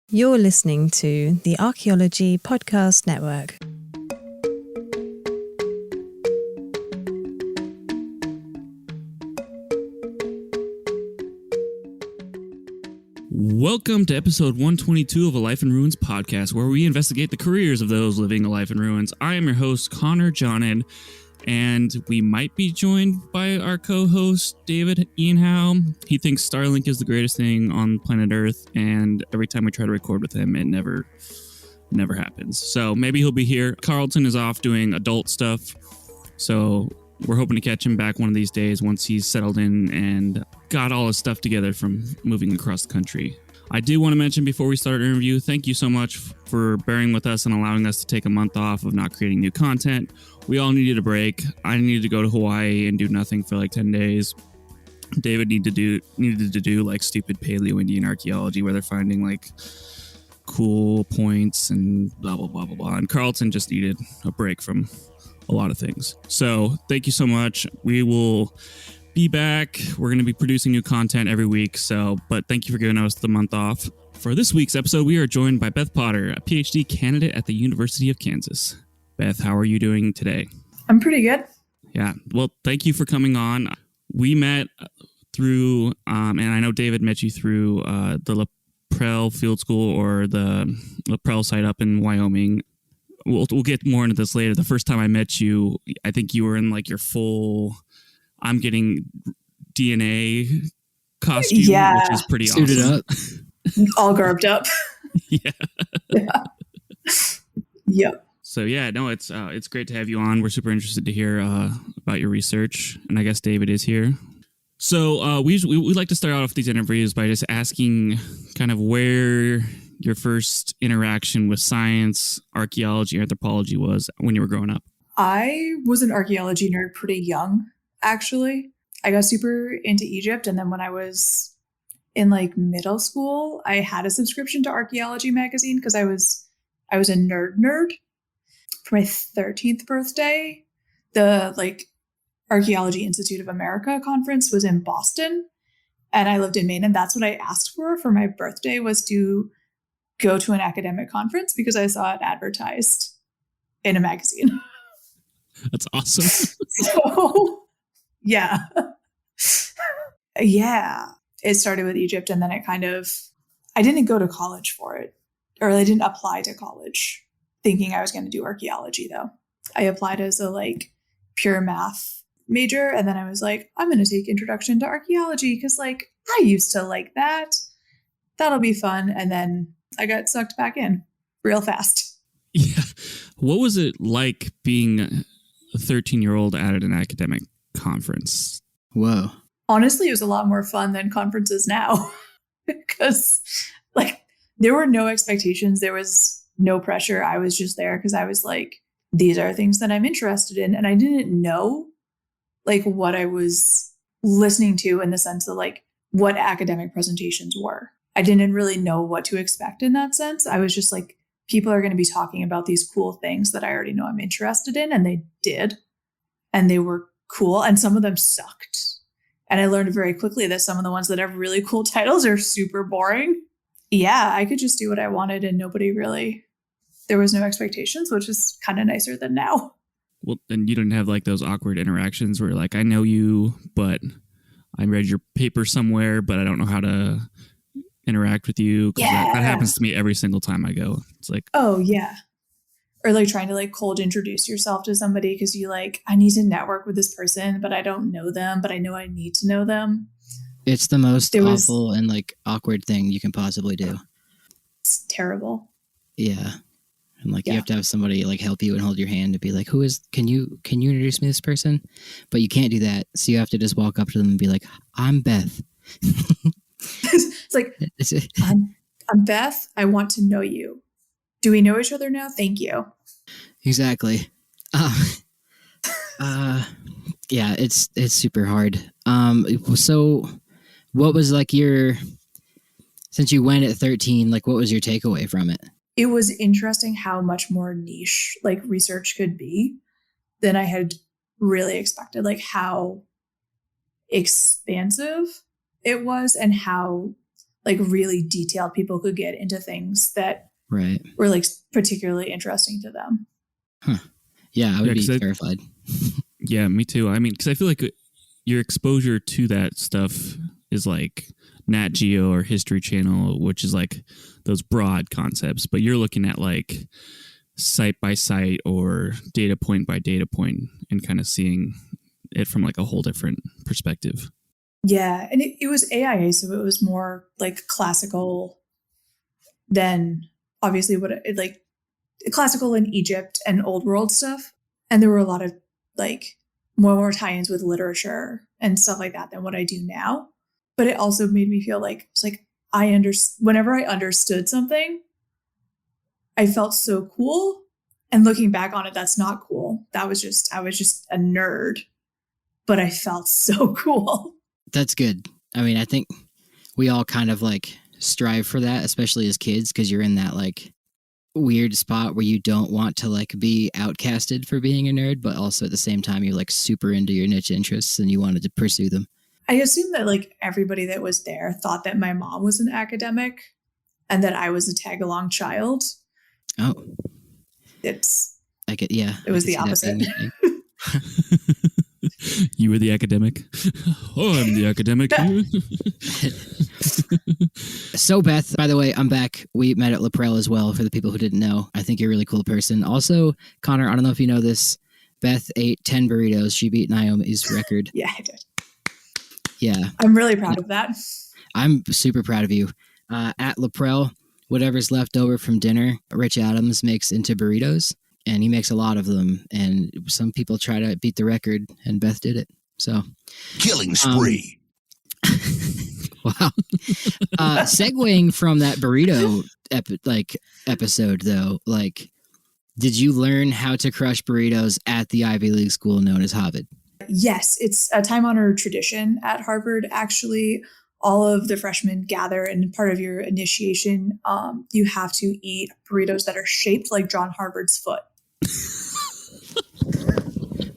You're listening to the Archaeology Podcast Network. Welcome to episode 122 of A Life in Ruins podcast, where we investigate the careers of those living a life in ruins. I am your host, Connor Johnnon, and we might be joined by our co-host, David Ian Howe. He thinks Starlink is the greatest thing on planet Earth, and every time we try to record with him, it never happens. So maybe he'll be here. Carlton is off doing adult stuff, so we're hoping to catch him back one of these days once he's settled in and got all his stuff together from moving across the country. I do want to mention before we start our interview, thank you so much for bearing with us and allowing us to take a month off of not creating new content. We all needed a break. I needed to go to Hawaii and do nothing for like 10 days. David needed to do like stupid Paleo-Indian archaeology where they're finding like cool points and blah, blah, blah, blah, blah. And Carlton just needed a break from a lot of things. So thank you so much. We will be back. We're going to be producing new content every week. But thank you for giving us the month off. For this week's episode, we are joined by Beth Potter, a PhD candidate at the University of Kansas. Beth, how are you doing today? I'm pretty good. Yeah. Well, thank you for coming on. We met through, and I know David met you through the LaPrelle Field School or the LaPrelle site up in Wyoming. We'll get more into this later. The first time I met you, I think you were in like your full I'm getting DNA costume, which is pretty Suited awesome. up. All garbed up. Yeah. Yep. So yeah, no, it's great to have you on. We're super interested to hear about your research, and I guess David is here. So we like to start off these interviews by just asking kind of where your first interaction with science, archaeology, anthropology was when you were growing up. I was an archaeology nerd pretty young, actually. I got super into Egypt, and then when I was in like middle school, I had a subscription to Archaeology magazine because I was a nerd. For my 13th birthday, the like Archaeology Institute of America conference was in Boston, and I lived in Maine, and that's what I asked for my birthday, was to go to an academic conference because I saw it advertised in a magazine. That's awesome. So, yeah. Yeah. It started with Egypt, and then I didn't go to college for it, or I didn't apply to college thinking I was going to do archaeology, though. I applied as a like pure math major, and then I was like, I'm going to take Introduction to Archaeology because like I used to like that. That'll be fun. And then I got sucked back in real fast. Yeah. What was it like being a 13-year-old at an academic conference? Whoa. Honestly, it was a lot more fun than conferences now because like there were no expectations. There was no pressure. I was just there because I was like, these are things that I'm interested in. And I didn't know like what I was listening to in the sense of like what academic presentations were. I didn't really know what to expect in that sense. I was just like, people are going to be talking about these cool things that I already know I'm interested in. And they did. And they were cool. And some of them sucked. And I learned very quickly that some of the ones that have really cool titles are super boring. Yeah, I could just do what I wanted and there was no expectations, which is kind of nicer than now. Well, and you didn't have like those awkward interactions where like, I know you, but I read your paper somewhere, but I don't know how to interact with you. Yeah. That happens to me every single time I go. It's like, oh yeah. Or like trying to like cold introduce yourself to somebody because you like, I need to network with this person, but I don't know them, but I know I need to know them. It's the most awful and like awkward thing you can possibly do. It's terrible. Yeah. And like you have to have somebody like help you and hold your hand and be like, can you introduce me to this person? But you can't do that. So you have to just walk up to them and be like, I'm Beth. It's like, I'm Beth. I want to know you. Do we know each other now? Thank you. Exactly. Yeah, it's super hard. So what was like since you went at 13, like what was your takeaway from it? It was interesting how much more niche like research could be than I had really expected, like how expansive it was and how like really detailed people could get into things that Right. were like particularly interesting to them. Huh. Yeah, I would be terrified. Yeah, me too. I mean, because I feel like your exposure to that stuff is like Nat Geo or History Channel, which is like those broad concepts, but you're looking at like site by site or data point by data point and kind of seeing it from like a whole different perspective. Yeah, and it was AIA, so it was more like classical than obviously like classical in Egypt and old world stuff. And there were a lot of like more tie-ins with literature and stuff like that than what I do now. But it also made me feel like it's like whenever I understood something, I felt so cool. And looking back on it, that's not cool. I was just a nerd, but I felt so cool. That's good. I mean, I think we all kind of like strive for that, especially as kids, because you're in that like weird spot where you don't want to like be outcasted for being a nerd, but also at the same time you're like super into your niche interests and you wanted to pursue them. I assume that like everybody that was there thought that my mom was an academic and that I was a tag-along child. Oh, it was the opposite. You were the academic. Oh, I'm the academic. So Beth, by the way, I'm back. We met at Laprel as well, for the people who didn't know. I think you're a really cool person. Also, Connor, I don't know if you know this, Beth ate 10 burritos. She beat Naomi's record. Yeah, I did. Yeah. I'm really proud of that. I'm super proud of you. At Laprel, whatever's left over from dinner, Rich Adams makes into burritos, and he makes a lot of them. And some people try to beat the record, and Beth did it. So, killing spree. Wow. Segueing from that burrito episode, though, like, did you learn how to crush burritos at the Ivy League school known as Harvard? Yes, it's a time-honored tradition at Harvard. Actually, all of the freshmen gather, and part of your initiation, you have to eat burritos that are shaped like John Harvard's foot.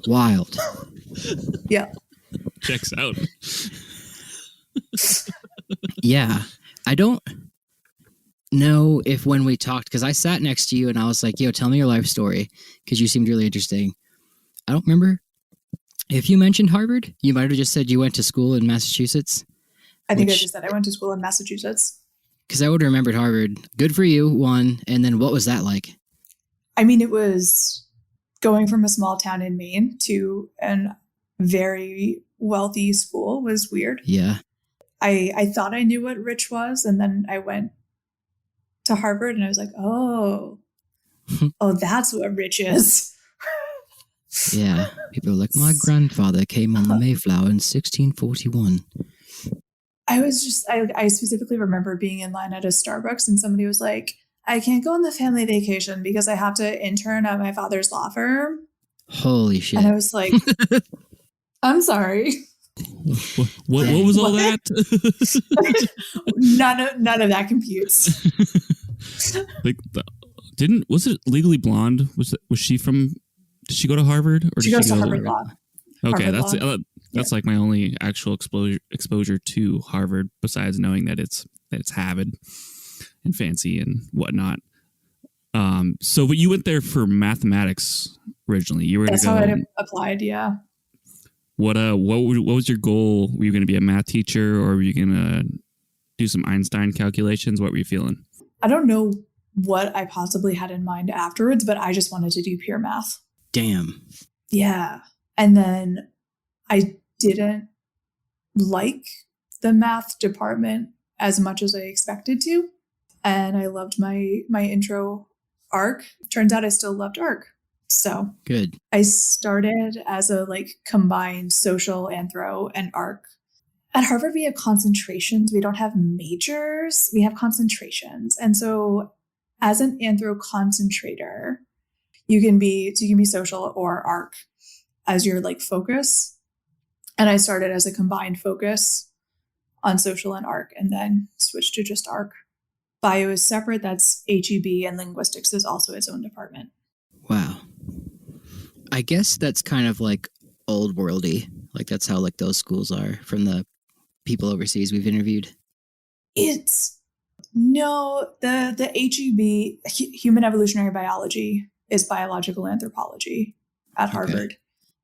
Wild. Yeah. Checks out. Yeah. I don't know if when we talked, because I sat next to you and I was like, yo, tell me your life story, because you seemed really interesting. I don't remember if you mentioned Harvard. You might have just said you went to school in Massachusetts. I think I just said I went to school in Massachusetts. Because I would have remembered Harvard. Good for you, one. And then what was that like? I mean, it was going from a small town in Maine to a very wealthy school was weird. Yeah. I thought I knew what rich was, and then I went to Harvard and I was like, oh, that's what rich is. Yeah. People are like, my grandfather came on the Mayflower in 1641. I specifically remember being in line at a Starbucks and somebody was like, I can't go on the family vacation because I have to intern at my father's law firm. Holy shit. And I was like, I'm sorry. What was all that? none of that computes. Like, was it Legally Blonde? Was she from? Did she go to Harvard? Or she did goes she to go Harvard Law. Okay, Harvard that's like my only actual exposure to Harvard, besides knowing that it's Harvard and fancy and whatnot. So, but you went there for mathematics originally. You were that's how I applied. Yeah. What was your goal? Were you going to be a math teacher, or were you going to do some Einstein calculations? What were you feeling? I don't know what I possibly had in mind afterwards, but I just wanted to do pure math. Damn. Yeah. And then I didn't like the math department as much as I expected to. And I loved my intro arc. Turns out I still loved arc. So good. I started as a combined social, anthro, and arc. At Harvard, we have concentrations. We don't have majors. We have concentrations. And so as an anthro concentrator, you can be social or arc as your focus. And I started as a combined focus on social and arc, and then switched to just arc. Bio is separate. That's HEB, and linguistics is also its own department. Wow. I guess that's kind of old worldy. That's how those schools are from the people overseas we've interviewed. It's no, the HEB, Human Evolutionary Biology, is biological anthropology at Harvard.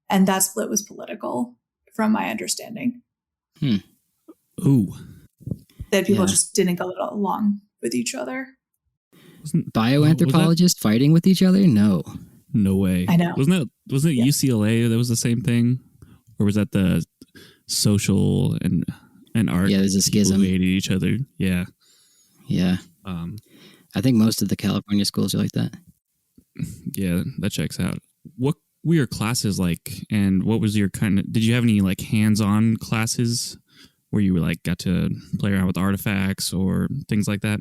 And that split was political, from my understanding. Ooh. That people just didn't go along with each other. Bioanthropologists fighting with each other? No I way. know. Wasn't it UCLA that was the same thing, or was that the social and art? Yeah, there's a schism. Who hated each other. Yeah. I think most of the California schools are like that. Yeah, that checks out. What were your classes like, and what was your did you have any like hands-on classes where you like got to play around with artifacts or things like that?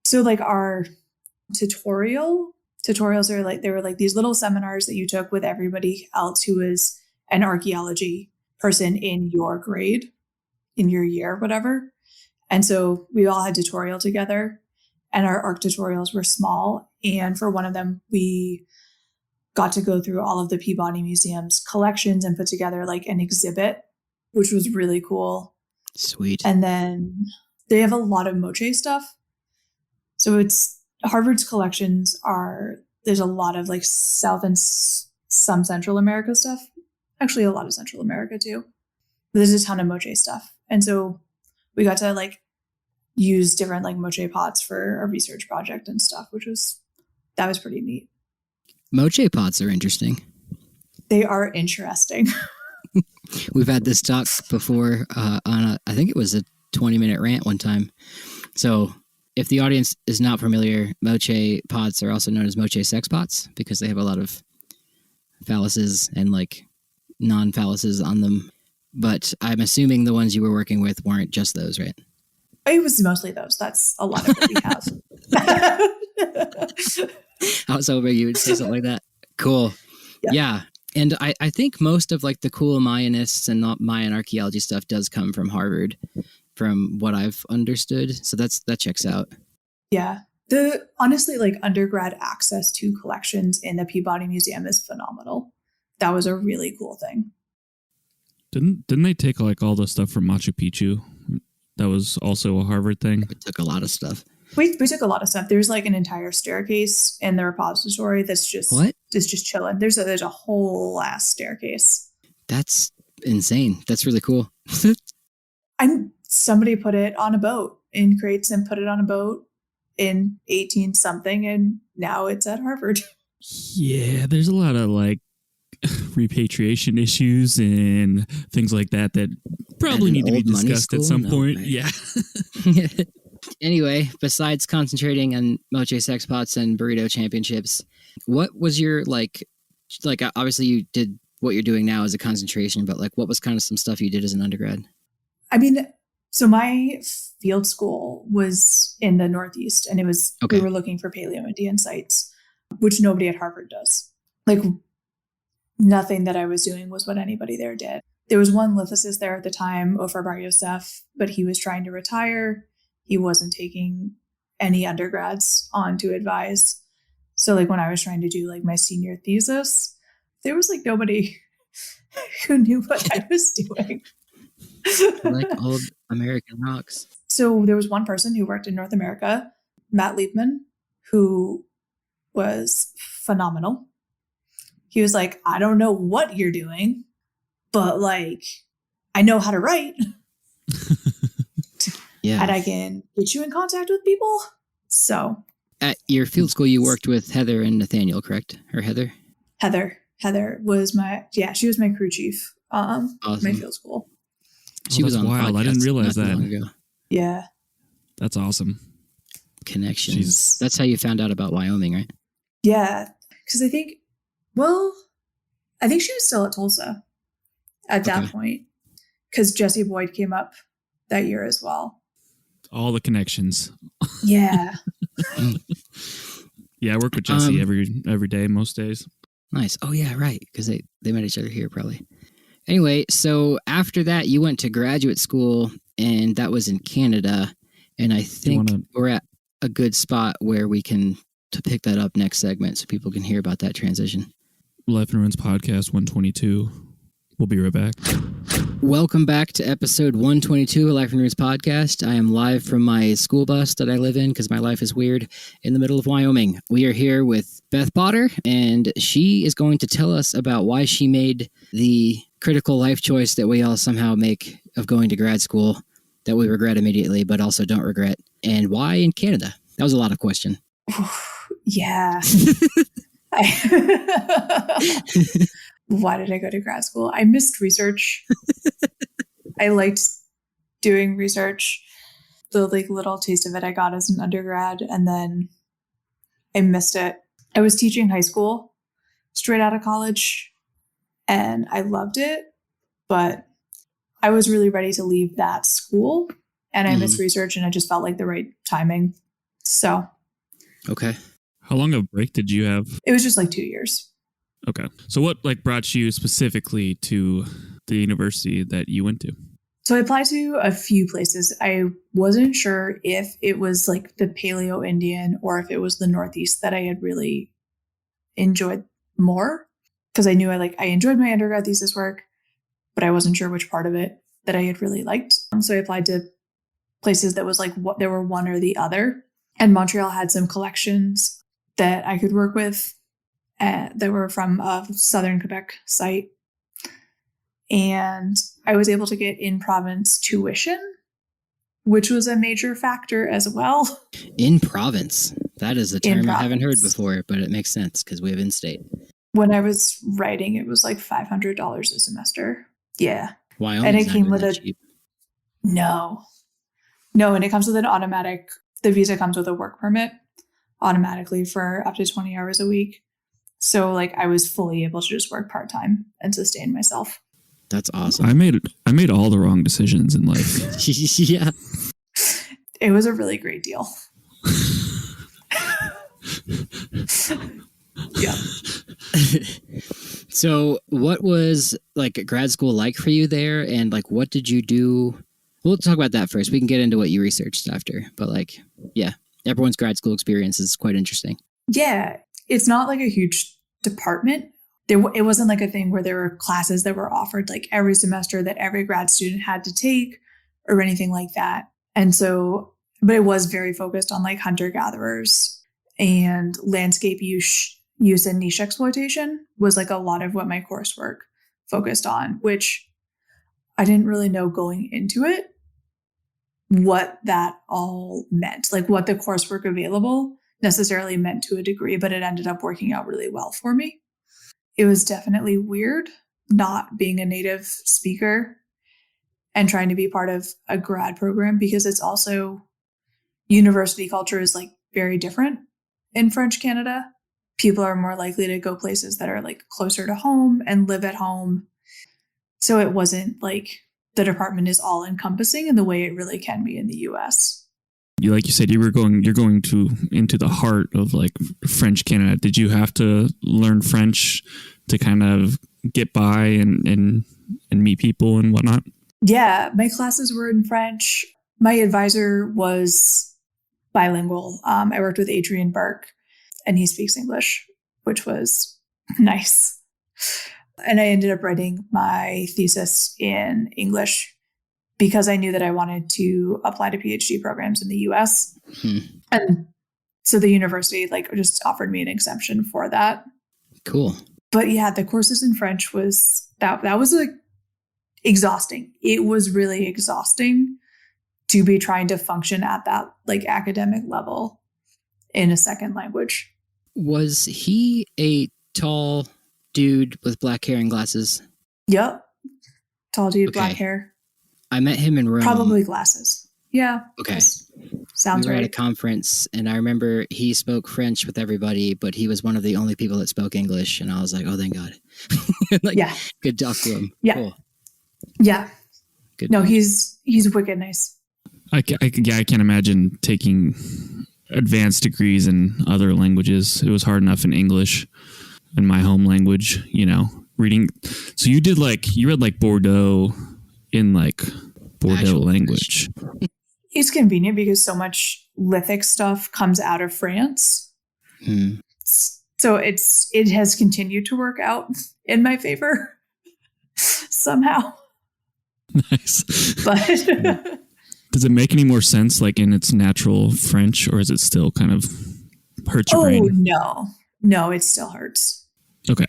So like our tutorials are like, they were like these little seminars that you took with everybody else who was an archaeology person in your grade, in your year, whatever. And so we all had tutorial together, and our ARC tutorials were small. And for one of them, we got to go through all of the Peabody Museum's collections and put together like an exhibit, which was really cool. Sweet. And then they have a lot of Moche stuff. So it's Harvard's collections there's a lot of like South and some Central America stuff. Actually, a lot of Central America too. But there's a ton of Moche stuff. And so we got to like use different like Moche pots for a research project and stuff, that was pretty neat. Moche pots are interesting. They are interesting. We've had this talk before I think it was a 20-minute rant one time. So if the audience is not familiar, Moche pots are also known as Moche sex pots because they have a lot of phalluses and like non-phalluses on them. But I'm assuming the ones you were working with weren't just those, right? It was mostly those. That's a lot of what we have. I was hoping you would say something like that. Cool. Yeah. And I think most of like the cool Mayanists and not Mayan archaeology stuff does come from Harvard, from what I've understood. So that checks out. Yeah. Honestly, like undergrad access to collections in the Peabody Museum is phenomenal. That was a really cool thing. Didn't they take like all the stuff from Machu Picchu? That was also a Harvard thing. We took a lot of stuff. We took a lot of stuff. There's like an entire staircase in the repository that's just It's just chilling. There's a whole ass staircase. That's insane. That's really cool. Somebody put it on a boat in crates and put it on a boat in 18 something, and now it's at Harvard. Yeah, there's a lot of like repatriation issues and things like that probably need to be discussed at some point. Right. Yeah. Anyway, besides concentrating on Moche sex pots and burrito championships, what was your like obviously you did what you're doing now as a concentration, but like what was kind of some stuff you did as an undergrad? I mean, so my field school was in the Northeast, and it was we were looking for Paleo-Indian sites, which nobody at Harvard does. Like nothing that I was doing was what anybody there did. There was one lithicist there at the time, Ofer Bar Yosef, but he was trying to retire. He wasn't taking any undergrads on to advise. So like when I was trying to do like my senior thesis, there was like nobody who knew what I was doing. Like old American rocks. So there was one person who worked in North America, Matt Liebman, who was phenomenal. He was like, I don't know what you're doing, but like, I know how to write. Yeah. And I can get you in contact with people. So at your field school, you worked with Heather and Nathaniel, correct? Or Heather? Heather was she was my crew chief. Awesome. My field school. She was on wild. I didn't realize that. Yeah. That's awesome. Connections. That's how you found out about Wyoming, right? Yeah. Because I think she was still at Tulsa at that point. Because Jesse Boyd came up that year as well. All the connections. Yeah. Yeah, I work with Jesse every day, most days. Nice. Oh yeah, right. Because they met each other here probably. Anyway, so after that, you went to graduate school, and that was in Canada. And I think we're at a good spot where we can to pick that up next segment so people can hear about that transition. Life in Ruins Podcast 122. We'll be right back. Welcome back to episode 122 of Life in Ruins podcast. I am live from my school bus that I live in because my life is weird in the middle of Wyoming. We are here with Beth Potter, and she is going to tell us about why she made the critical life choice that we all somehow make of going to grad school that we regret immediately, but also don't regret, and why in Canada. That was a lot of question. Yeah. Why did I go to grad school? I missed research. I liked doing research. The little taste of it I got as an undergrad, and then I missed it. I was teaching high school straight out of college, and I loved it, but I was really ready to leave that school, and I missed research, and it just felt like the right timing. So. Okay. How long of a break did you have? It was just 2 years. Okay. So what brought you specifically to the university that you went to? So I applied to a few places. I wasn't sure if it was the Paleo Indian or if it was the Northeast that I had really enjoyed more, because I knew I enjoyed my undergrad thesis work, but I wasn't sure which part of it that I had really liked. So I applied to places that was what there were one or the other. And Montreal had some collections that I could work with that were from a Southern Quebec site. And I was able to get in-province tuition, which was a major factor as well. In-province. That is a term I haven't heard before, but it makes sense because we have in-state. When I was writing, it was $500 a semester. Yeah. Wyoming. And it came with cheap. No, and it comes with an automatic, the visa comes with a work permit automatically for up to 20 hours a week. So I was fully able to just work part-time and sustain myself. That's awesome. I made all the wrong decisions in life. Yeah. It was a really great deal. Yeah. So what was grad school like for you there? And what did you do? We'll talk about that first. We can get into what you researched after. But yeah, everyone's grad school experience is quite interesting. Yeah. It's not a huge department. It wasn't a thing where there were classes that were offered every semester that every grad student had to take or anything like that. And so, but it was very focused on hunter-gatherers and landscape use and niche exploitation was a lot of what my coursework focused on, which I didn't really know going into it what that all meant, what the coursework available necessarily meant to a degree, but it ended up working out really well for me. It was definitely weird not being a native speaker and trying to be part of a grad program, because it's also university culture is very different in French Canada. People are more likely to go places that are closer to home and live at home. So it wasn't the department is all encompassing in the way it really can be in the US. Like you said, you're going into the heart of French Canada. Did you have to learn French to kind of get by and meet people and whatnot? Yeah, my classes were in French. My advisor was bilingual. I worked with Adrian Burke, and he speaks English, which was nice. And I ended up writing my thesis in English because I knew that I wanted to apply to PhD programs in the US. And so the university just offered me an exemption for that. Cool. But yeah, the courses in French was that was exhausting. It was really exhausting to be trying to function at that academic level in a second language. Was he a tall dude with black hair and glasses? Yep. Tall dude, Okay. black hair. I met him in Rome. Probably glasses. Yeah. Okay. Sounds we were right. at a conference, and I remember he spoke French with everybody, but he was one of the only people that spoke English, and I was like, oh, thank God. Yeah. Good talk to him. Yeah. Cool. Yeah. Good. No, he's wicked nice. I can't imagine taking advanced degrees in other languages. It was hard enough in English, in my home language, reading. So you read Bordeaux in Bordeaux Actual language. It's convenient because so much Lithic stuff comes out of France. So it has continued to work out in my favor. somehow. Nice. But Does it make any more sense, like in its natural French, or is it still kind of hurts your brain? No, it still hurts. Okay.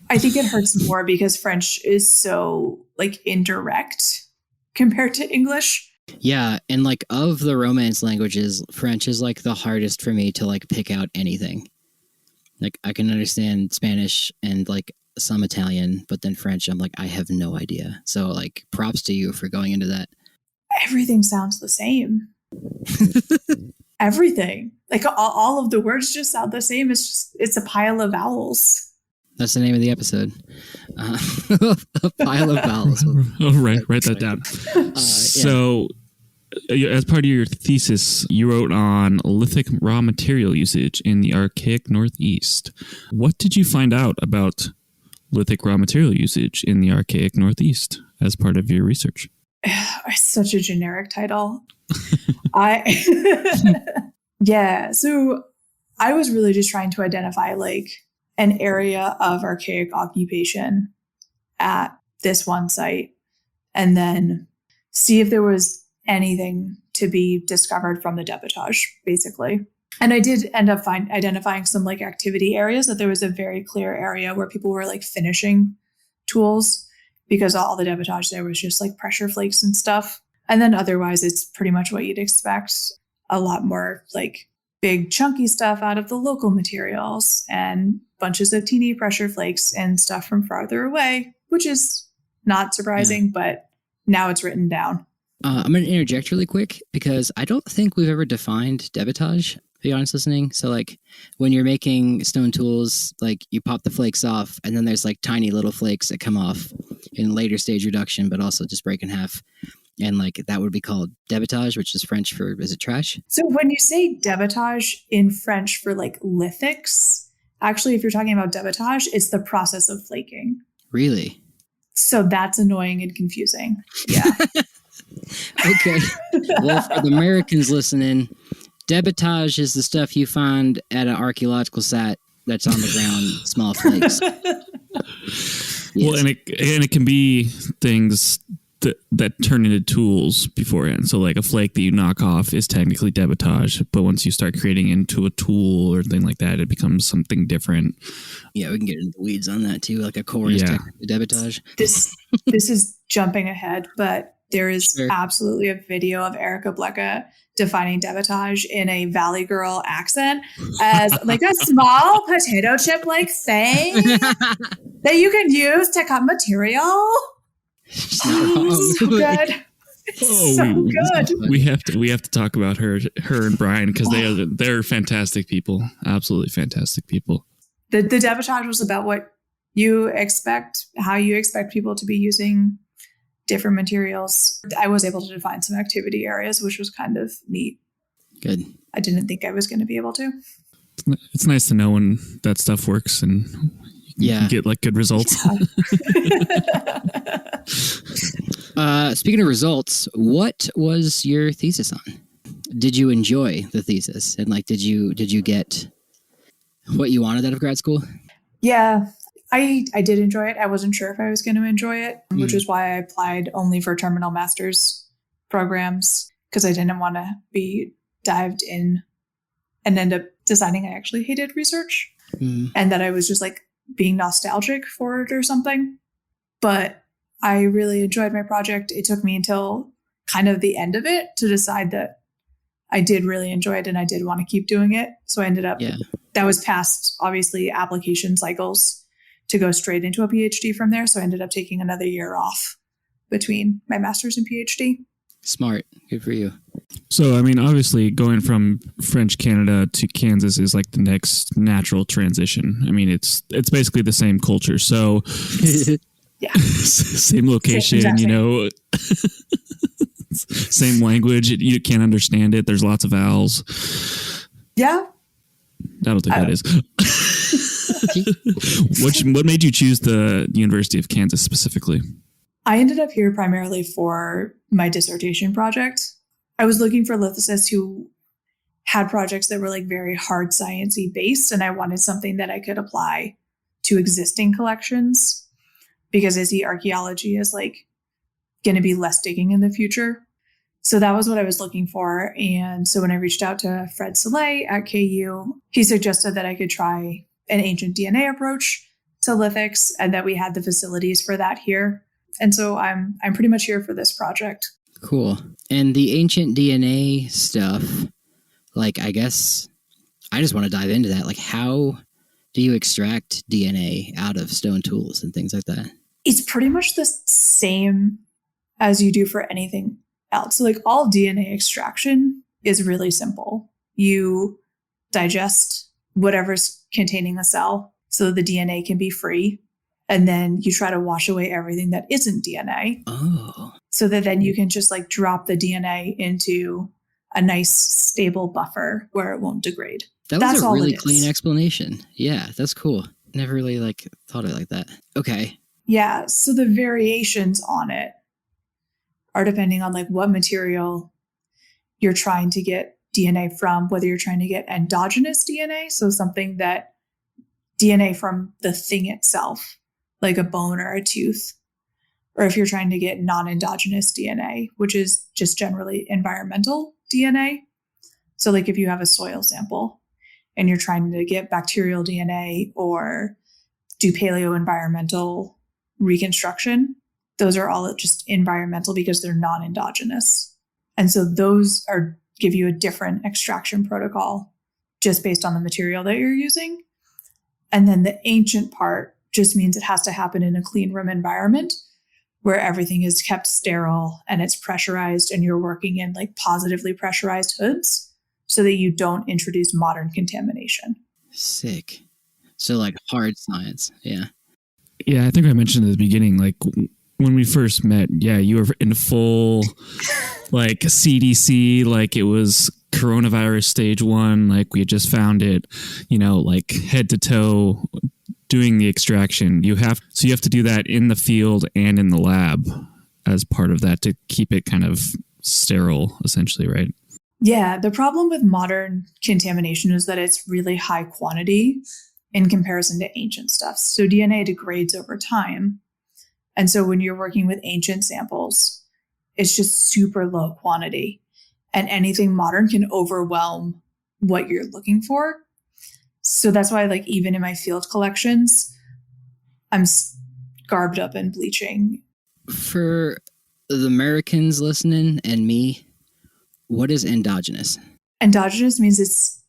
I think it hurts more because French is so like indirect compared to English. Yeah, and like of the Romance languages, French is like the hardest for me to like pick out anything. Like I can understand Spanish and like some Italian, but then French, I'm like, I have no idea. So like props to you for going into that. Everything sounds the same. Everything. Like all of the words just sound the same. It's a pile of vowels. That's the name of the episode. A pile of vowels. Oh, right. Write that down. So, as part of your thesis, you wrote on lithic raw material usage in the archaic Northeast. What did you find out about lithic raw material usage in the archaic Northeast as part of your research? It's such a generic title. Yeah. So I was really just trying to identify like an area of archaic occupation at this one site and then see if there was anything to be discovered from the debitage, basically. And I did end up identifying some like activity areas, that there was a very clear area where people were like finishing tools, because all the debitage there was just like pressure flakes and stuff. And then otherwise, it's pretty much what you'd expect. A lot more like big chunky stuff out of the local materials and bunches of teeny pressure flakes and stuff from farther away, which is not surprising, but now it's written down. I'm going to interject really quick because I don't think we've ever defined debitage, to be honest listening. So like when you're making stone tools, like you pop the flakes off and then there's like tiny little flakes that come off in later stage reduction, but also just break in half. And like that would be called debitage, which is French for, is it trash? So when you say debitage in French for like lithics, actually, if you're talking about debitage, it's the process of flaking. Really? So that's annoying and confusing. Yeah. Okay. Well, for the Americans listening, debitage is the stuff you find at an archaeological site that's on the ground, small flakes. Yes. Well, and it can be things that turn into tools beforehand. So like a flake that you knock off is technically debitage, but once you start creating into a tool or thing like that, it becomes something different. Yeah, we can get into the weeds on that too. Like a core is technically debitage. This is jumping ahead, but there is absolutely a video of Erica Blecka defining debitage in a Valley Girl accent as like a small potato chip like thing that you can use to cut material. So good. So good. We have to talk about her and Brian, because they're fantastic people. Absolutely fantastic people. The debitage was about what you expect, how you expect people to be using different materials. I was able to define some activity areas, which was kind of neat. Good. I didn't think I was going to be able to. It's nice to know when that stuff works and you can get like good results. Speaking of results, what was your thesis on? Did you enjoy the thesis? And like, did you get what you wanted out of grad school? Yeah, I did enjoy it. I wasn't sure if I was going to enjoy it, which is why I applied only for terminal master's programs, because I didn't want to be dived in and end up deciding I actually hated research and that I was just like being nostalgic for it or something. But I really enjoyed my project. It took me until kind of the end of it to decide that I did really enjoy it and I did want to keep doing it. So I ended up, that was past obviously application cycles to go straight into a PhD from there. So I ended up taking another year off between my master's and PhD. Smart. Good for you. So, I mean, obviously going from French Canada to Kansas is like the next natural transition. I mean, it's basically the same culture. So same location, you know, same language. You can't understand it. There's lots of vowels. Yeah. I don't think that is. What made you choose the University of Kansas specifically? I ended up here primarily for my dissertation project. I was looking for lithicists who had projects that were like very hard sciencey based, and I wanted something that I could apply to existing collections. because I see archaeology as like going to be less digging in the future. So that was what I was looking for. And so when I reached out to Fred Soleil at KU, he suggested that I could try an ancient DNA approach to lithics and that we had the facilities for that here. And so I'm pretty much here for this project. Cool. And the ancient DNA stuff, like, I guess I just want to dive into that. Like, how do you extract DNA out of stone tools and things like that? It's pretty much the same as you do for anything else. So like all DNA extraction is really simple. You digest whatever's containing the cell so the DNA can be free. And then you try to wash away everything that isn't DNA. Oh. So that then you can just like drop the DNA into a nice stable buffer where it won't degrade. That's a really clean explanation. Yeah, that's cool. Never really like thought of it like that. Okay. Yeah. So the variations on it are depending on like what material you're trying to get DNA from, whether you're trying to get endogenous DNA, so something that DNA from the thing itself, like a bone or a tooth, or if you're trying to get non-endogenous DNA, which is just generally environmental DNA. So like if you have a soil sample and you're trying to get bacterial DNA or do paleo-environmental reconstruction, those are all just environmental because they're non-endogenous. And so those are give you a different extraction protocol just based on the material that you're using. And then the ancient part just means it has to happen in a clean room environment where everything is kept sterile and it's pressurized and you're working in like positively pressurized hoods so that you don't introduce modern contamination. Sick. So like hard science. Yeah. Yeah, I think I mentioned at the beginning, like when we first met, yeah, you were in full like CDC, like it was coronavirus stage 1, like we had just found it, you know, like head to toe doing the extraction. You have to do that in the field and in the lab as part of that to keep it kind of sterile, essentially, right? Yeah, the problem with modern contamination is that it's really high quantity in comparison to ancient stuff. So DNA degrades over time. And so when you're working with ancient samples, it's just super low quantity. And anything modern can overwhelm what you're looking for. So that's why, like, even in my field collections, I'm garbed up in bleaching. For the Americans listening and me, what is endogenous? Endogenous means it's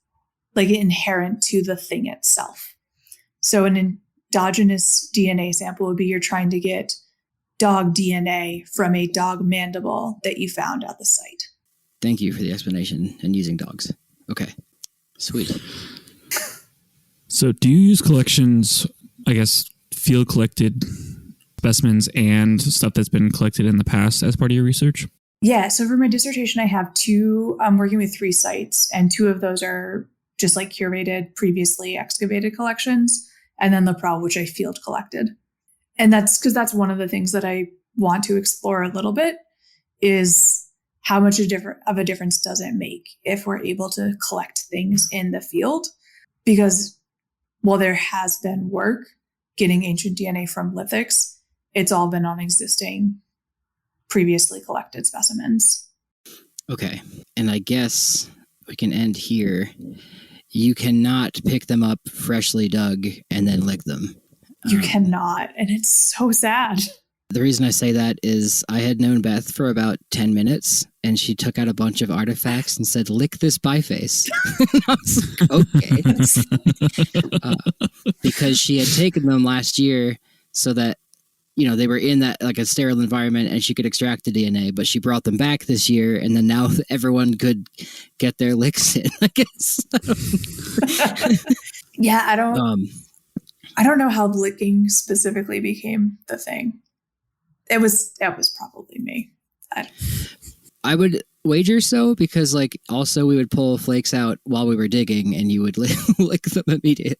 like inherent to the thing itself. So an endogenous DNA sample would be you're trying to get dog DNA from a dog mandible that you found at the site. Thank you for the explanation and using dogs. Okay, sweet. So do you use collections, I guess, field collected specimens and stuff that's been collected in the past as part of your research? Yeah. So for my dissertation, I have I'm working with 3 sites, and 2 of those are just like curated, previously excavated collections, and then the Pearl, which I field collected. And that's because that's one of the things that I want to explore a little bit is how much of a difference does it make if we're able to collect things in the field? Because while there has been work getting ancient DNA from lithics, it's all been on existing, previously collected specimens. Okay. And I guess we can end here. You cannot pick them up freshly dug and then lick them. You cannot. And it's so sad. The reason I say that is I had known Beth for about 10 minutes and she took out a bunch of artifacts and said, lick this biface. I was like, okay. Because she had taken them last year so that, you know, they were in that like a sterile environment and she could extract the DNA, but she brought them back this year and then now everyone could get their licks in, I guess. Yeah, I don't know how licking specifically became the thing. That was probably me. I would wager so, because like also we would pull flakes out while we were digging and you would lick them immediately.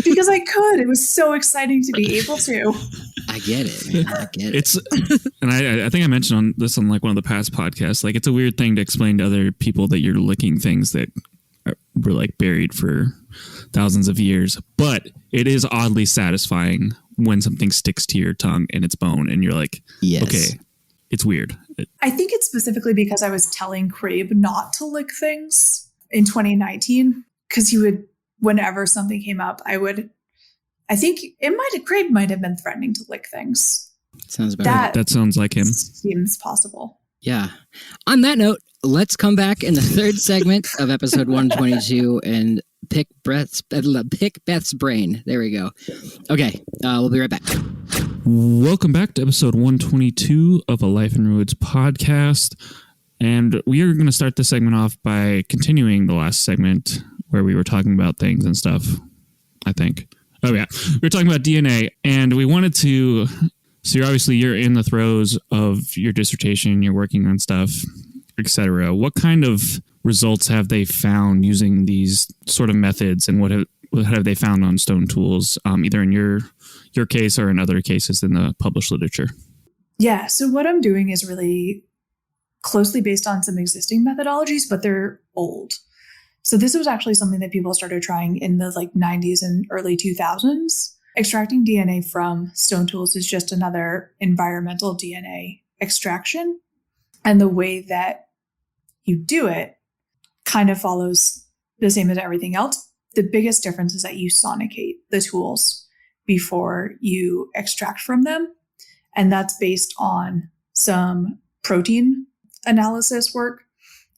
Because I could. It was so exciting to be able to. I get it, man. I get it. It's, and I think I mentioned on like one of the past podcasts, like it's a weird thing to explain to other people that you're licking things that were like buried for thousands of years, but it is oddly satisfying when something sticks to your tongue and it's bone and you're like, Yes. okay, it's weird. I think it's specifically because I was telling Crabe not to lick things in 2019, because he would, whenever something came up, I think Crabe might have been threatening to lick things. Sounds about right. That sounds like him. Seems possible. Yeah. On that note, let's come back in the third segment of episode 122 and pick Beth's brain. There we go. Okay, we'll be right back. Welcome back to episode 122 of A Life in Ruins podcast. And we are going to start this segment off by continuing the last segment where we were talking about things and stuff, I think. Oh, yeah. We were talking about DNA, and we wanted to... So you're in the throes of your dissertation, you're working on stuff, etc. What kind of results have they found using these sort of methods, and what have they found on stone tools, either in your case or in other cases in the published literature? Yeah, so what I'm doing is really closely based on some existing methodologies, but they're old. So this was actually something that people started trying in the 90s and early 2000s. Extracting DNA from stone tools is just another environmental DNA extraction. And the way that you do it kind of follows the same as everything else. The biggest difference is that you sonicate the tools before you extract from them. And that's based on some protein analysis work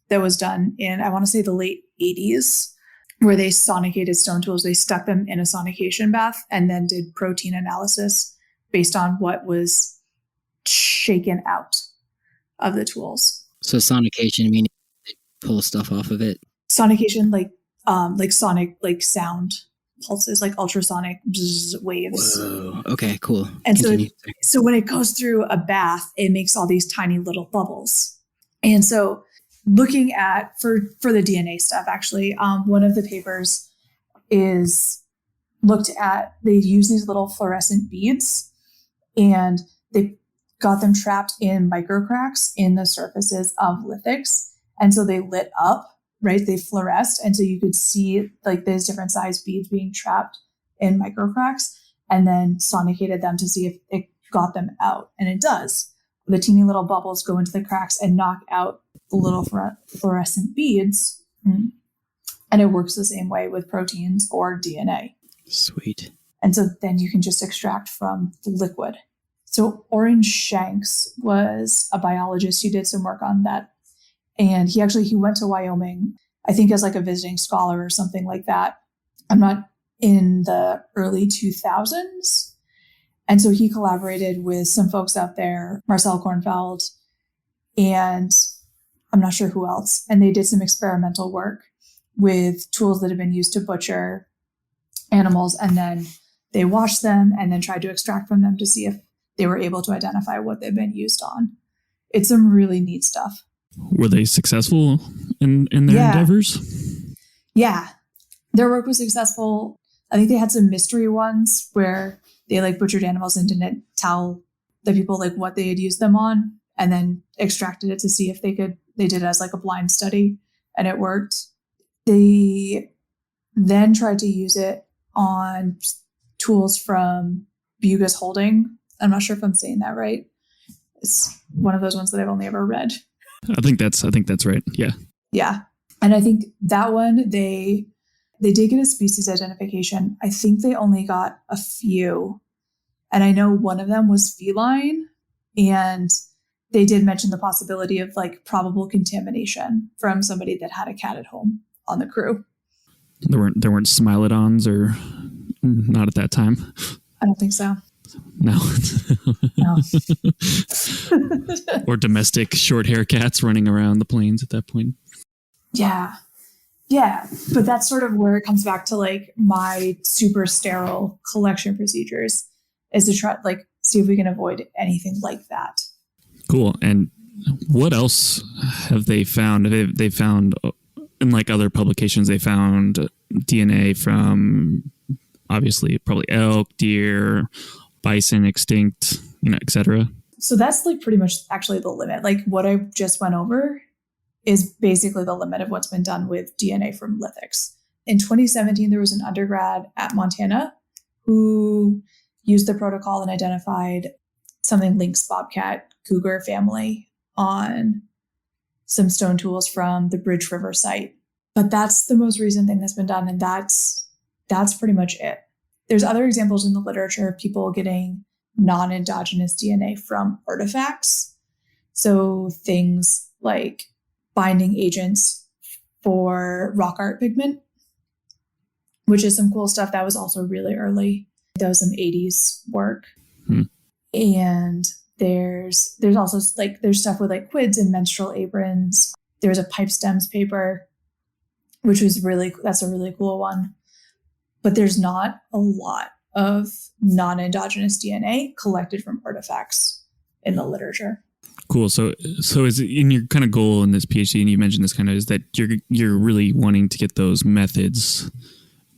that was done in, I want to say, the late 80s, where they sonicated stone tools. They stuck them in a sonication bath and then did protein analysis based on what was shaken out of the tools. So sonication, meaning pull stuff off of it? Sonication, like sonic, like sound pulses, like ultrasonic waves. Whoa. Okay, cool. And Continue. so when it goes through a bath, it makes all these tiny little bubbles. And so looking at, for the DNA stuff, actually, one of the papers is looked at, they use these little fluorescent beads and they got them trapped in microcracks in the surfaces of lithics. And so they lit up, right? They fluoresced. And so you could see these different size beads being trapped in microcracks, and then sonicated them to see if it got them out. And it does. The teeny little bubbles go into the cracks and knock out the little fluorescent beads. And it works the same way with proteins or DNA. Sweet. And so then you can just extract from the liquid. So Orange Shanks was a biologist who did some work on that. And he went to Wyoming, I think as a visiting scholar or something like that. I'm not in the early 2000s. And so he collaborated with some folks out there, Marcel Kornfeld, and I'm not sure who else. And they did some experimental work with tools that have been used to butcher animals. And then they washed them and then tried to extract from them to see if they were able to identify what they've been used on. It's some really neat stuff. Were they successful in their endeavors? Yeah. Their work was successful. I think they had some mystery ones where they butchered animals and didn't tell the people what they had used them on, and then extracted it to see if they did it as a blind study, and it worked. They then tried to use it on tools from Bugas Holding. I'm not sure if I'm saying that right. It's one of those ones that I've only ever read. I think that's right. Yeah. Yeah. And I think that one, they did get a species identification. I think they only got a few. And I know one of them was feline. And they did mention the possibility of probable contamination from somebody that had a cat at home on the crew. There weren't Smilodons, or not at that time. I don't think so. No. No. Or domestic short hair cats running around the plains at that point. Yeah. Yeah. But that's sort of where it comes back to my super sterile collection procedures, is to try see if we can avoid anything like that. Cool. And what else have they found? They found in other publications, they found DNA from obviously probably elk, deer, bison, extinct, etc. So that's pretty much actually the limit. What I just went over is basically the limit of what's been done with DNA from lithics. In 2017, there was an undergrad at Montana who used the protocol and identified something Lynx bobcat cougar family on some stone tools from the Bridge River site. But that's the most recent thing that's been done, and that's pretty much it. There's other examples in the literature of people getting non-endogenous DNA from artifacts. So things like binding agents for rock art pigment, which is some cool stuff. That was also really early. That was some 80s work. And there's also there's stuff with like quids and menstrual aprons. There's a pipe stems paper, which was that's a really cool one. But there's not a lot of non-endogenous DNA collected from artifacts in the literature. Cool. So is it in your kind of goal in this PhD, and you mentioned this kind of, is that you're really wanting to get those methods,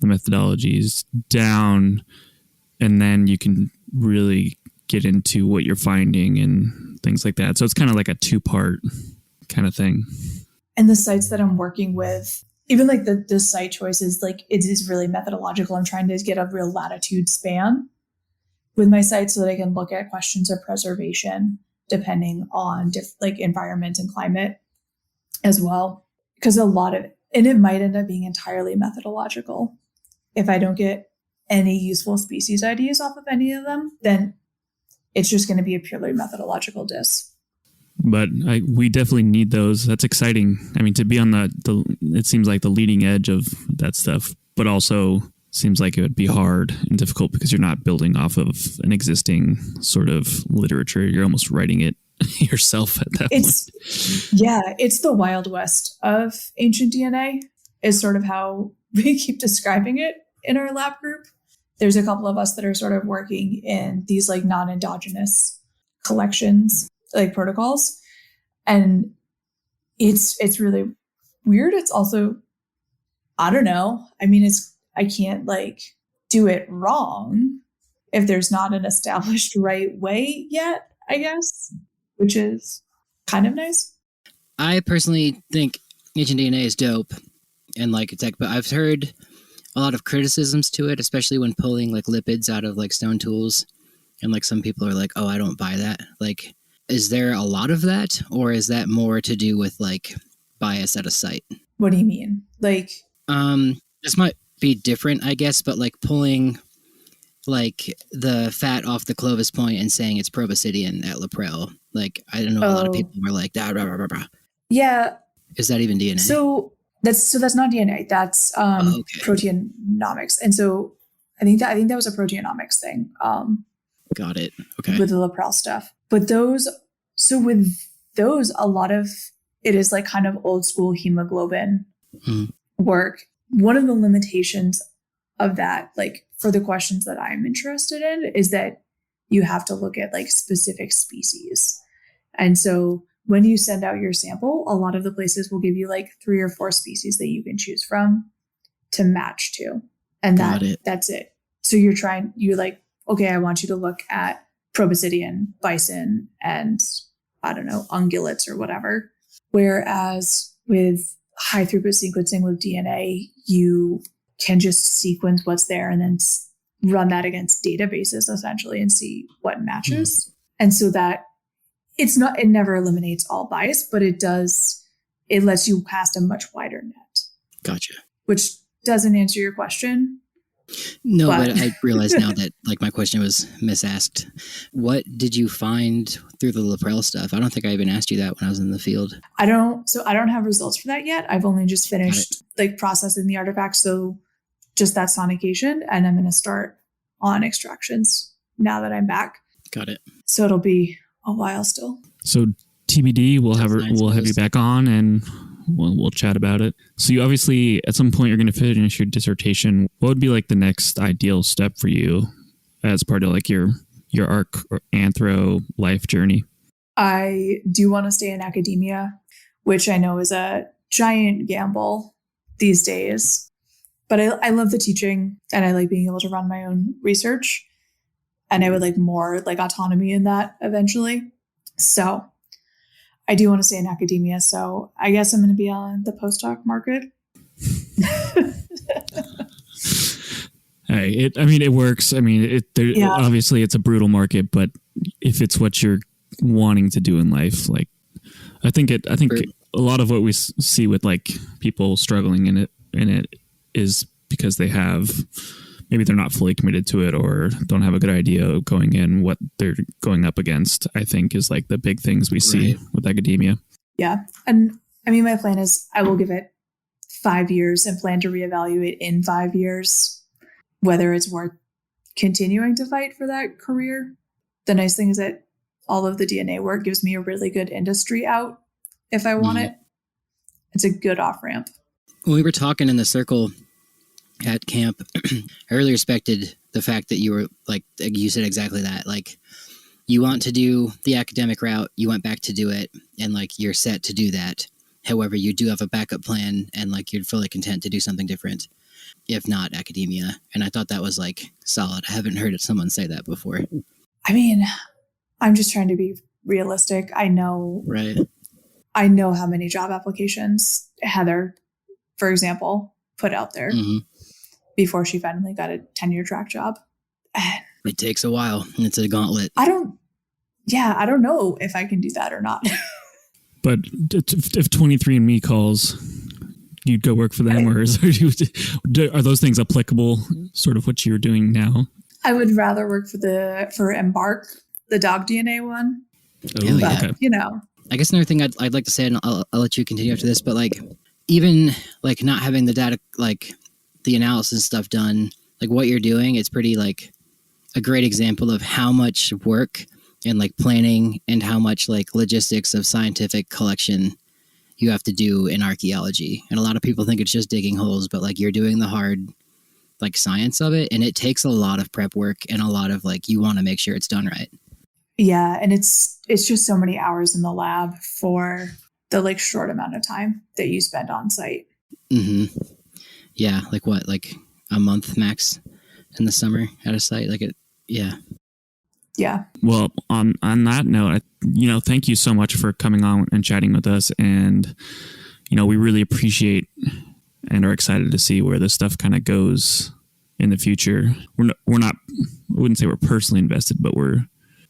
the methodologies down, and then you can really get into what you're finding and things like that. So it's kind of like a 2-part kind of thing. And the sites that I'm working with, even like the site choices, like it is really methodological. I'm trying to get a real latitude span with my sites so that I can look at questions of preservation depending on environment and climate as well. Because and it might end up being entirely methodological. If I don't get any useful species ideas off of any of them, then it's just going to be a purely methodological diss. But we definitely need those. That's exciting. I mean, to be on it seems like the leading edge of that stuff, but also seems like it would be hard and difficult because you're not building off of an existing sort of literature. You're almost writing it yourself at that point. Yeah, it's the Wild West of ancient DNA is sort of how we keep describing it in our lab group. There's a couple of us that are sort of working in these like non-endogenous collections, like protocols. And it's really weird. It's also, I don't know. I mean, I can't like do it wrong if there's not an established right way yet, I guess, which is kind of nice. I personally think ancient DNA is dope and like it's like, but I've heard a lot of criticisms to it, especially when pulling like lipids out of like stone tools. And like some people are like, oh, I don't buy that. Like, is there a lot of that, or is that more to do with like bias at a site? What do you mean? Like, this might be different, I guess, but like pulling like the fat off the Clovis point and saying it's proboscidean at La Prelle. Like, I don't know, a lot of people were like, blah, blah, blah, blah. Yeah. Is that even DNA? So that's not DNA. That's proteomics. And so I think that was a proteomics thing. Got it. Okay. With the La Prelle stuff. But with those, a lot of it is like kind of old school hemoglobin work. One of the limitations of that, like for the questions that I'm interested in, is that you have to look at like specific species. And so when you send out your sample, a lot of the places will give you like 3 or 4 species that you can choose from to match to. And that's it. So you're like, okay, I want you to look at proboscidean, bison, and I don't know, ungulates or whatever. Whereas with high throughput sequencing with DNA, you can just sequence what's there and then run that against databases essentially and see what matches. And so that it never eliminates all bias, but it lets you cast a much wider net. Gotcha. Which doesn't answer your question. No, but I realize now that like my question was misasked. What did you find through the La Prelle stuff? I don't think I even asked you that when I was in the field. I don't have results for that yet. I've only just finished like processing the artifacts. So just that sonication, and I'm going to start on extractions now that I'm back. Got it. So it'll be a while still. So TBD, we'll have you back on and we'll chat about it. So you obviously at some point you're going to finish your dissertation. What would be like the next ideal step for you as part of like your anthro life journey? I do want to stay in academia, which I know is a giant gamble these days. But I love the teaching and I like being able to run my own research. And I would like more like autonomy in that eventually. So I do want to stay in academia. So I guess I'm going to be on the postdoc market. Hey, it works. Obviously it's a brutal market, but if it's what you're wanting to do in life, like I think a lot of what we see with like people struggling in it is because maybe they're not fully committed to it or don't have a good idea of going in what they're going up against. I think is like the big things we see with academia. Yeah. And I mean, my plan is I will give it 5 years and plan to reevaluate in 5 years, whether it's worth continuing to fight for that career. The nice thing is that all of the DNA work gives me a really good industry out if I want it. It's a good off ramp. When we were talking in the circle at camp, I really respected the fact that you were like you said exactly that. Like you want to do the academic route, you went back to do it, and like you're set to do that. However, you do have a backup plan and like you're fully content to do something different, if not academia. And I thought that was like solid. I haven't heard someone say that before. I mean, I'm just trying to be realistic. I know how many job applications Heather, for example, put out there before she finally got a tenure track job. It takes a while and it's a gauntlet. I don't know if I can do that or not. But if 23andMe calls, you'd go work for them, or are those things applicable? Sort of what you're doing now. I would rather work for Embark, the dog DNA one. Oh, but, okay. You know, I guess another thing I'd like to say, and I'll let you continue after this, but like even like not having the data, like the analysis stuff done, like what you're doing, it's pretty like a great example of how much work and like planning and how much like logistics of scientific collection you have to do in archaeology. And a lot of people think it's just digging holes, but like you're doing the hard like science of it, and it takes a lot of prep work and a lot of like you want to make sure it's done right. Yeah, and it's just so many hours in the lab for the like short amount of time that you spend on site. Yeah, like what, like a month max in the summer at a site, like it. Yeah. Well, on that note, thank you so much for coming on and chatting with us. And, we really appreciate and are excited to see where this stuff kind of goes in the future. We're not, I wouldn't say we're personally invested, but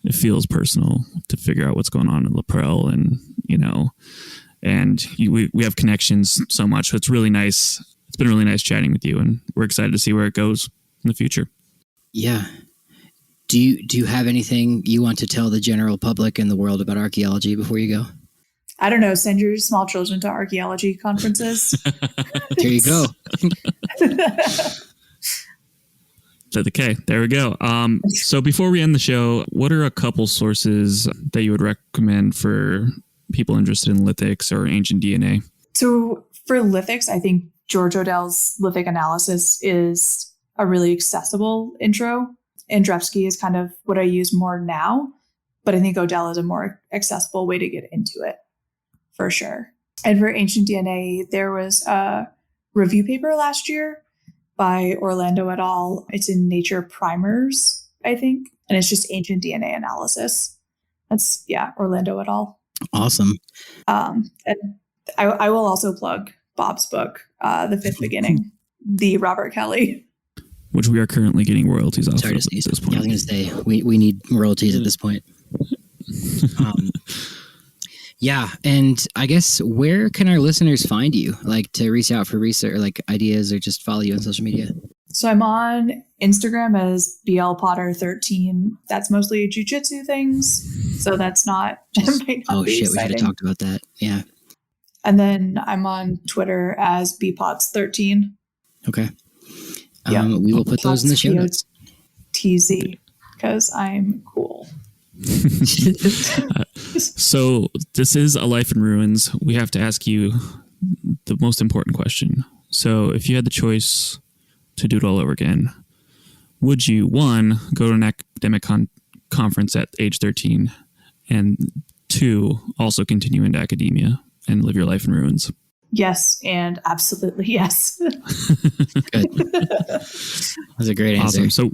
it feels personal to figure out what's going on in Laprelle and, we have connections so much. So it's really nice. It's been really nice chatting with you, and we're excited to see where it goes in the future. Yeah. Do you have anything you want to tell the general public and the world about archaeology before you go? I don't know. Send your small children to archaeology conferences. There you go. Okay, there we go. So before we end the show, what are a couple sources that you would recommend for people interested in lithics or ancient DNA? So for lithics, I think George Odell's lithic analysis is a really accessible intro. Andrzejewski is kind of what I use more now, but I think Odell is a more accessible way to get into it for sure. And for ancient DNA, there was a review paper last year by Orlando et al. It's in Nature Primers, I think, and it's just ancient DNA analysis. That's Orlando et al. Awesome. And I will also plug Bob's book, The Fifth Beginning, the Robert Kelly. Which we are currently getting royalties off of at this point. Yeah, I was going to say, we need royalties at this point. Yeah, and I guess where can our listeners find you? Like to reach out for research, or like ideas, or just follow you on social media? So I'm on Instagram as BLPotter13. That's mostly jiu-jitsu things, so that's not. Oh shit, exciting. We should have talked about that. Yeah. And then I'm on Twitter as BPots13. Okay. We will put those in the show notes. TZ, because I'm cool. So this is A Life in Ruins. We have to ask you the most important question. So if you had the choice to do it all over again, would you, one, go to an academic conference at age 13, and two, also continue into academia and live your life in ruins? Yes, and absolutely yes. Good. That's a great answer. Awesome. So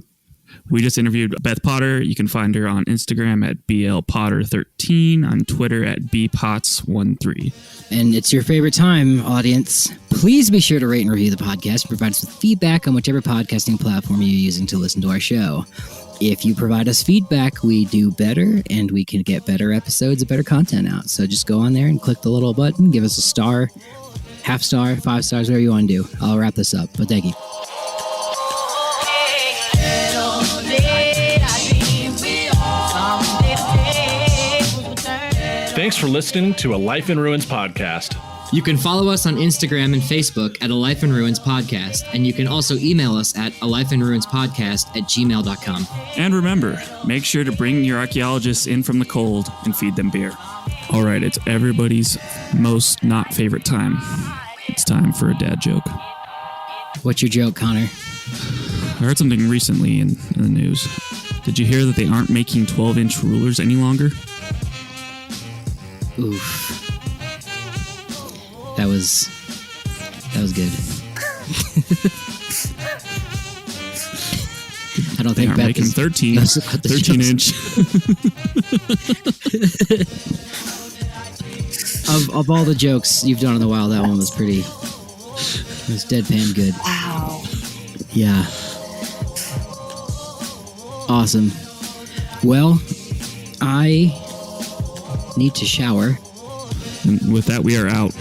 we just interviewed Beth Potter. You can find her on Instagram at BLPotter13, on Twitter at BPots13. And it's your favorite time, audience. Please be sure to rate and review the podcast and provide us with feedback on whichever podcasting platform you're using to listen to our show. If you provide us feedback, we do better and we can get better episodes and better content out. So just go on there and click the little button, give us a star, half star, 5 stars, whatever you want to do. I'll wrap this up, but thank you. Thanks for listening to A Life in Ruins podcast. You can follow us on Instagram and Facebook at A Life in Ruins Podcast, and you can also email us at alifeinruinspodcast@gmail.com. And remember, make sure to bring your archaeologists in from the cold and feed them beer. All right, it's everybody's most not favorite time. It's time for a dad joke. What's your joke, Connor? I heard something recently in the news. Did you hear that they aren't making 12-inch rulers any longer? Oof. That was good. I don't They think aren't Beth making is 13 knows about the 13-inch. Of all the jokes you've done in a while, that one was pretty. It was deadpan good. Wow. Yeah. Awesome. Well, I need to shower. And with that, we are out.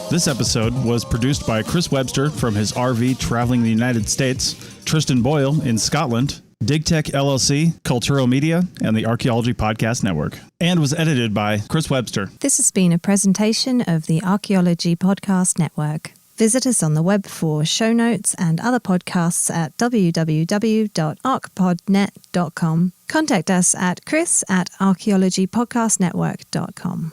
This episode was produced by Chris Webster from his RV traveling the United States, Tristan Boyle in Scotland, DigTech LLC, Culturo Media, and the Archaeology Podcast Network, and was edited by Chris Webster. This has been a presentation of the Archaeology Podcast Network. Visit us on the web for show notes and other podcasts at www.archpodnet.com. Contact us at chris@archaeologypodcastnetwork.com.